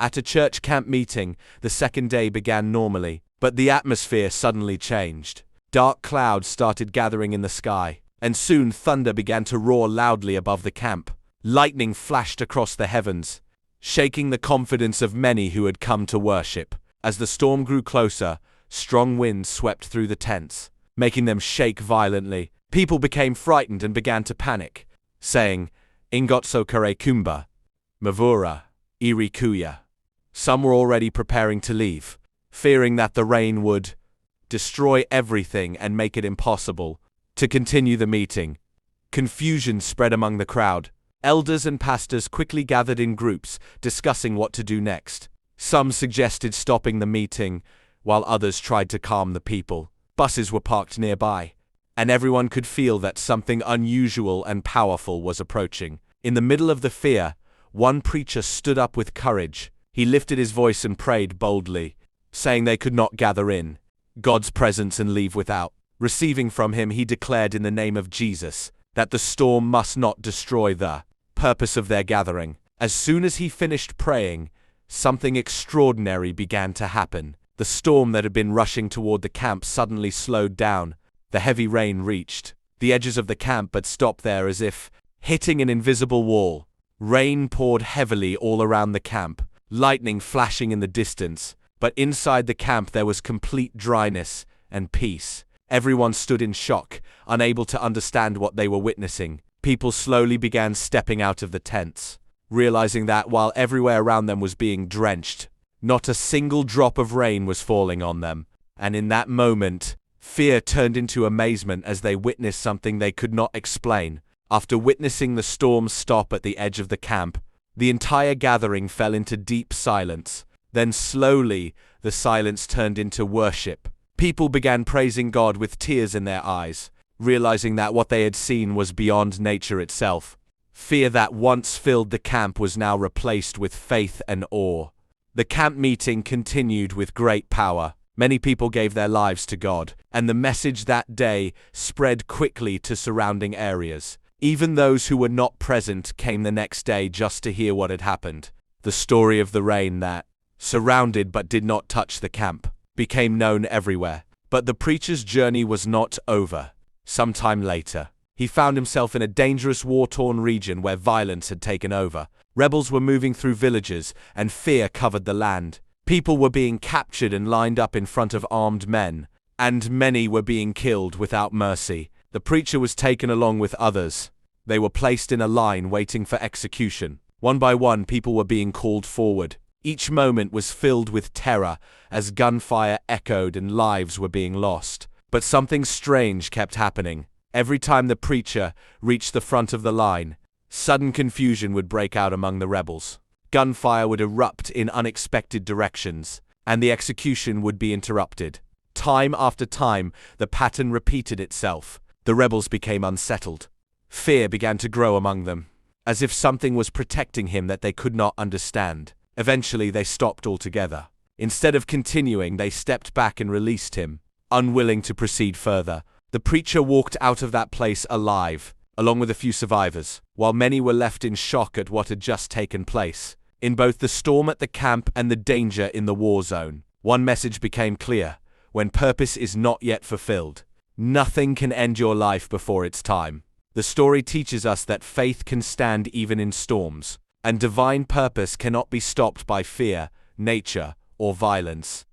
At a church camp meeting, the second day began normally, but the atmosphere suddenly changed. Dark clouds started gathering in the sky, and soon thunder began to roar loudly above the camp. Lightning flashed across the heavens, shaking the confidence of many who had come to worship. As the storm grew closer, strong winds swept through the tents, making them shake violently. People became frightened and began to panic, saying, "Ingotso kare kumba, Mavura, iri kuya." Some were already preparing to leave, fearing that the rain would destroy everything and make it impossible to continue the meeting. Confusion spread among the crowd. Elders and pastors quickly gathered in groups, discussing what to do next. Some suggested stopping the meeting, while others tried to calm the people. Buses were parked nearby, and everyone could feel that something unusual and powerful was approaching. In the middle of the fear, one preacher stood up with courage. He lifted his voice and prayed boldly, saying they could not gather in God's presence and leave without receiving from him. He declared in the name of Jesus that the storm must not destroy the purpose of their gathering. As soon as he finished praying, something extraordinary began to happen. The storm that had been rushing toward the camp suddenly slowed down. The heavy rain reached the edges of the camp but stopped there as if hitting an invisible wall. Rain poured heavily all around the camp, lightning flashing in the distance, but inside the camp there was complete dryness and peace. Everyone stood in shock, unable to understand what they were witnessing. People slowly began stepping out of the tents, realizing that while everywhere around them was being drenched, not a single drop of rain was falling on them. And in that moment, fear turned into amazement as they witnessed something they could not explain. After witnessing the storm stop at the edge of the camp, the entire gathering fell into deep silence. Then slowly, the silence turned into worship. People began praising God with tears in their eyes, realizing that what they had seen was beyond nature itself. Fear that once filled the camp was now replaced with faith and awe. The camp meeting continued with great power. Many people gave their lives to God, and the message that day spread quickly to surrounding areas. Even those who were not present came the next day just to hear what had happened. The story of the rain that surrounded but did not touch the camp became known everywhere. But the preacher's journey was not over. Sometime later, he found himself in a dangerous war-torn region where violence had taken over. Rebels were moving through villages, and fear covered the land. People were being captured and lined up in front of armed men, and many were being killed without mercy. The preacher was taken along with others. They were placed in a line waiting for execution. One by one, people were being called forward. Each moment was filled with terror as gunfire echoed and lives were being lost. But something strange kept happening. Every time the preacher reached the front of the line, sudden confusion would break out among the rebels. Gunfire would erupt in unexpected directions, and the execution would be interrupted. Time after time, the pattern repeated itself. The rebels became unsettled. Fear began to grow among them, as if something was protecting him that they could not understand. Eventually, they stopped altogether. Instead of continuing, they stepped back and released him, unwilling to proceed further. The preacher walked out of that place alive, along with a few survivors, while many were left in shock at what had just taken place. In both the storm at the camp and the danger in the war zone, one message became clear: when purpose is not yet fulfilled, nothing can end your life before its time. The story teaches us that faith can stand even in storms, and divine purpose cannot be stopped by fear, nature, or violence.